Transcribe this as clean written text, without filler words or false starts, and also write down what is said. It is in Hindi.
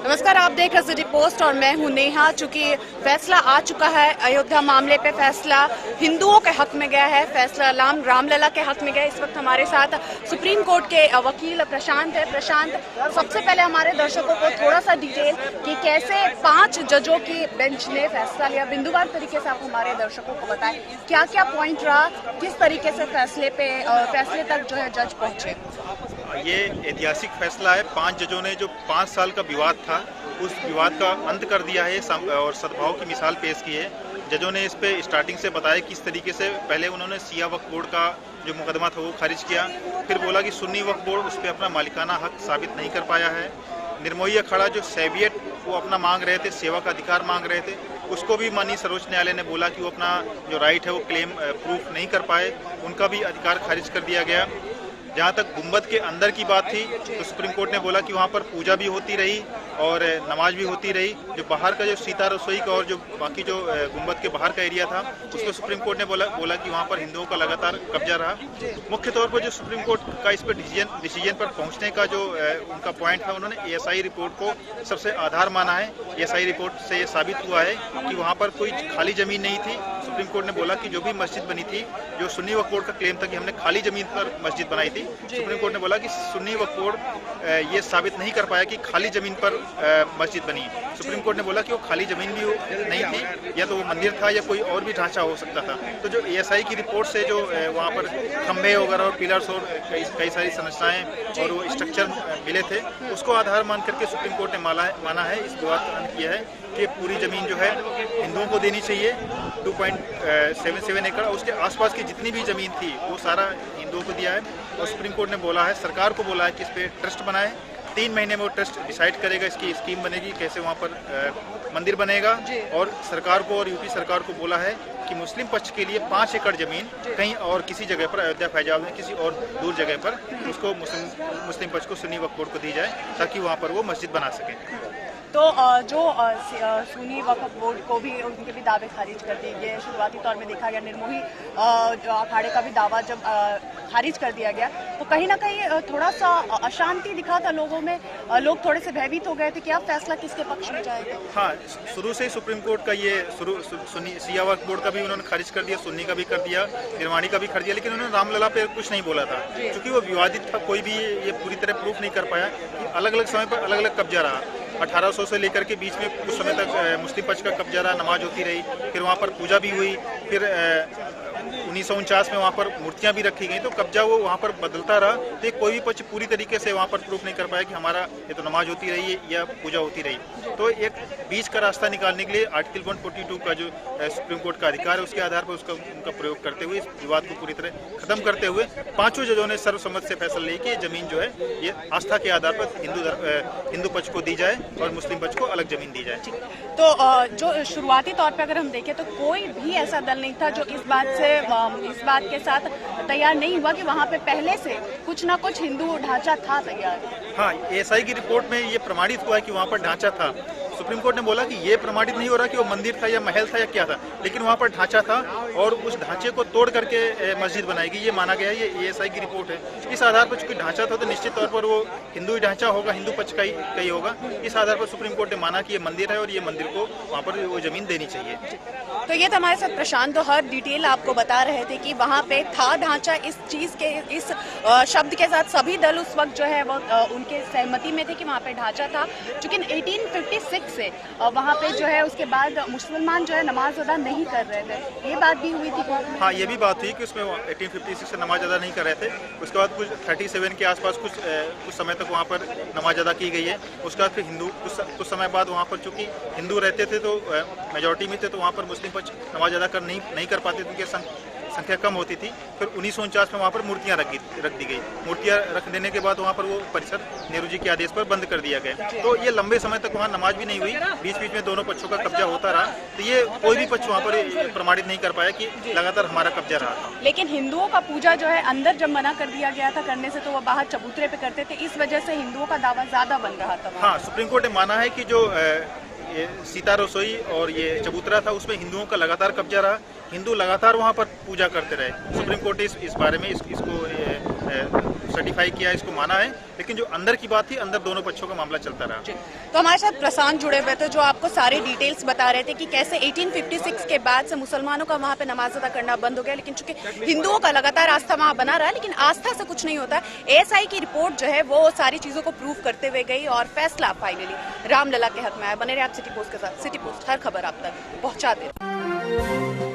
नमस्कार, आप देख रहे सिटी पोस्ट और मैं हूं नेहा। चूंकि फैसला आ चुका है, अयोध्या मामले पे फैसला हिंदुओं के हक में गया है, फैसला रामलला के हक में गया। इस वक्त हमारे साथ सुप्रीम कोर्ट के वकील प्रशांत है। प्रशांत, सबसे पहले हमारे दर्शकों को थोड़ा सा डिटेल कि कैसे 5 जजों की बेंच ने फैसला लिया, बिंदुवार तरीके से आप हमारे दर्शकों को बताएं क्या क्या पॉइंट रहा, किस तरीके से फैसले तक जो है जज पहुंचे। ये ऐतिहासिक फैसला है। 5 जजों ने जो 5 साल का विवाद था उस विवाद का अंत कर दिया है और सद्भाव की मिसाल पेश की है। जजों ने इस पे स्टार्टिंग से बताया किस तरीके से पहले उन्होंने शिया वक्फ बोर्ड का जो मुकदमा था वो खारिज किया, फिर बोला कि सुन्नी वक्फ बोर्ड उस पर अपना मालिकाना हक साबित नहीं कर पाया है। निर्मोही अखाड़ा जो सेवियत वो अपना मांग रहे थे, सेवा का अधिकार मांग रहे थे, उसको भी माननीय सर्वोच्च न्यायालय ने बोला कि वो अपना जो राइट है वो क्लेम प्रूफ नहीं कर पाए, उनका भी अधिकार खारिज कर दिया गया। जहाँ तक गुंबद के अंदर की बात थी तो सुप्रीम कोर्ट ने बोला कि वहाँ पर पूजा भी होती रही और नमाज भी होती रही। जो बाहर का जो सीता रसोई का और जो बाकी जो गुंबद के बाहर का एरिया था उसको सुप्रीम कोर्ट ने बोला कि वहाँ पर हिंदुओं का लगातार कब्जा रहा। मुख्य तौर पर जो सुप्रीम कोर्ट का इस पर डिसीजन पर पहुँचने का जो उनका पॉइंट था, उन्होंने ASI रिपोर्ट को सबसे आधार माना है। ASI रिपोर्ट से ये साबित हुआ है कि वहाँ पर कोई खाली जमीन नहीं थी। सुप्रीम कोर्ट ने बोला कि जो भी मस्जिद बनी थी, जो सुन्नी वक्फ बोर्ड का क्लेम था कि हमने खाली जमीन पर मस्जिद बनाई थी, सुप्रीम कोर्ट ने बोला कि सुन्नी वक्फ बोर्ड ये साबित नहीं कर पाया कि खाली जमीन पर मस्जिद बनी। सुप्रीम कोर्ट ने बोला कि वो खाली जमीन भी नहीं थी, या तो वो मंदिर था या कोई और भी ढांचा हो सकता था। तो जो ASI की रिपोर्ट से जो वहाँ पर खंभे वगैरह और पिलर्स और कई सारी संरचनाएं और वो स्ट्रक्चर मिले थे, उसको आधार मान करके सुप्रीम कोर्ट ने माना है, इस विवाद का अंत किया है कि पूरी जमीन जो है हिंदुओं को देनी चाहिए। 2.77 एकड़ उसके आसपास की जितनी भी जमीन थी वो सारा हिंदुओं को दिया है। और सुप्रीम कोर्ट ने बोला है, सरकार को बोला है कि इस पे ट्रस्ट बनाए। 3 महीने में वो ट्रस्ट डिसाइड करेगा, इसकी स्कीम बनेगी, कैसे वहाँ पर मंदिर बनेगा। और सरकार को और यूपी सरकार को बोला है कि मुस्लिम पक्ष के लिए 5 एकड़ जमीन कहीं और किसी जगह पर, अयोध्या फैजाबाद में किसी और दूर जगह पर, उसको मुस्लिम पक्ष को सुन्नी वक्फ बोर्ड को दी जाए ताकि वहाँ पर वो मस्जिद बना सके। तो जो सुन्नी वक्फ बोर्ड को भी उनके भी दावे खारिज कर दिए गए। शुरुआती तौर में देखा गया निर्मोही जो अखाड़े का भी दावा जब खारिज कर दिया गया तो कहीं ना कहीं थोड़ा सा अशांति दिखा था लोगों में, लोग थोड़े से भयभीत हो गए थे कि अब फैसला किसके पक्ष में जाएगा। हाँ, शुरू से ही सुप्रीम कोर्ट का ये सुन्नी शिया वक्फ बोर्ड का भी उन्होंने खारिज कर दिया, सुन्नी का भी कर दिया, निर्माणी का भी कर दिया, लेकिन उन्होंने रामलला पे कुछ नहीं बोला था क्योंकि वो विवादित था। कोई भी ये पूरी तरह प्रूफ नहीं कर पाया कि अलग अलग समय पर अलग अलग कब्जा रहा। 1800 से लेकर के बीच में कुछ समय तक मुस्लिम पक्ष का कब्जा रहा, नमाज होती रही, फिर वहाँ पर पूजा भी हुई, फिर 1949 में वहाँ पर मूर्तियाँ भी रखी गई, तो कब्जा वो वहाँ पर बदलता रहा। तो कोई भी पक्ष पूरी तरीके से वहाँ पर प्रूफ नहीं कर पाया कि हमारा ये तो नमाज होती रही है या पूजा होती रही। तो एक बीच का रास्ता निकालने के लिए आर्टिकल 142 का जो सुप्रीम कोर्ट का अधिकार है उसके आधार पर उनका प्रयोग करते हुए इस विवाद को पूरी तरह खत्म करते हुए 5 जजों ने सर्वसम्मत से फैसला लिया कि जमीन जो है ये आस्था के आधार पर हिंदू पक्ष को दी जाए और मुस्लिम पक्ष को अलग जमीन दी जाए। तो जो शुरुआती तौर पे अगर हम देखें तो कोई भी ऐसा दल नहीं था जो इस बात के साथ तैयार नहीं हुआ कि वहाँ पे पहले से कुछ ना कुछ हिंदू ढांचा था तैयार। हाँ, ASI की रिपोर्ट में ये प्रमाणित हुआ है कि वहाँ पर ढांचा था। सुप्रीम कोर्ट ने बोला कि ये प्रमाणित नहीं हो रहा कि वो मंदिर था या महल था या क्या था, लेकिन वहाँ पर ढांचा था और उस ढांचे को तोड़ करके मस्जिद बनाएगी, ये माना गया है। ये ASI की रिपोर्ट है। इस आधार पर चूंकि ढांचा था तो निश्चित तौर पर वो हिंदू ही ढांचा होगा, हिंदू पक्ष का ही होगा। इस आधार पर सुप्रीम कोर्ट ने माना कि ये मंदिर है और ये मंदिर को वहाँ पर वो जमीन देनी चाहिए। तो ये तो हमारे साथ प्रशांत तो हर डिटेल आपको बता रहे थे कि वहाँ पे था ढांचा। इस चीज के इस शब्द के साथ सभी दल उस वक्त जो है वो उनके सहमति में थे कि वहाँ पे ढांचा था। चूंकि 1856 से वहाँ पे जो है उसके बाद मुसलमान जो है नमाज अदा नहीं कर रहे थे, ये बात भी हुई थी। हाँ, ये भी बात हुई कि उसमें 1856 से नमाज अदा नहीं कर रहे थे। उसके बाद कुछ 37 के आसपास कुछ समय तक वहाँ पर नमाज अदा की गई है। उसके बाद फिर हिंदू कुछ समय बाद वहाँ पर चूंकि हिंदू रहते थे तो मेजॉरिटी में थे, तो वहाँ पर मुस्लिम पक्ष नमाज अदा नहीं कर पाते थे क्योंकि संख्या कम होती थी। फिर 1949 में वहाँ पर मूर्तियाँ रख दी गई। मूर्तियाँ रख देने के बाद वहाँ पर वो परिसर नेहरू जी के आदेश पर बंद कर दिया गया। तो ये लंबे समय तक वहाँ नमाज भी नहीं हुई, बीच बीच में दोनों पक्षों का कब्जा होता रहा। तो ये कोई भी पक्ष वहाँ पर प्रमाणित नहीं कर पाया कि लगातार हमारा कब्जा रहा। लेकिन हिंदुओं का पूजा जो है अंदर जब मना कर दिया गया था करने से, तो वो बाहर चबूतरे पे करते थे, इस वजह से हिंदुओं का दावा ज्यादा बन रहा था। हाँ, सुप्रीम कोर्ट ने माना है कि जो ये सीता रसोई और ये चबूतरा था उसमें हिंदुओं का लगातार कब्जा रहा। हिंदू लगातार वहाँ पर पूजा करते रहे। सुप्रीम कोर्ट ने इस बारे में इसको सर्टिफाई किया, इसको माना है, लेकिन जो अंदर की बात थी, अंदर दोनों पक्षों का मामला चलता रहा। तो हमारे साथ प्रशांत जुड़े हुए थे जो आपको सारे डिटेल्स बता रहे थे कि कैसे 1856 के बाद से मुसलमानों का वहाँ पे नमाज अदा करना बंद हो गया, लेकिन चूंकि हिंदुओं का लगातार आस्था वहाँ बना रहा है, लेकिन आस्था से कुछ नहीं होता। एएसआई की रिपोर्ट जो है वो सारी चीजों को प्रूव करते हुए गई और फैसला फाइनली रामलला के हक में आया। बने रहे आप सिटी पोस्ट के साथ। सिटी पोस्ट हर खबर आप तक पहुँचा दे।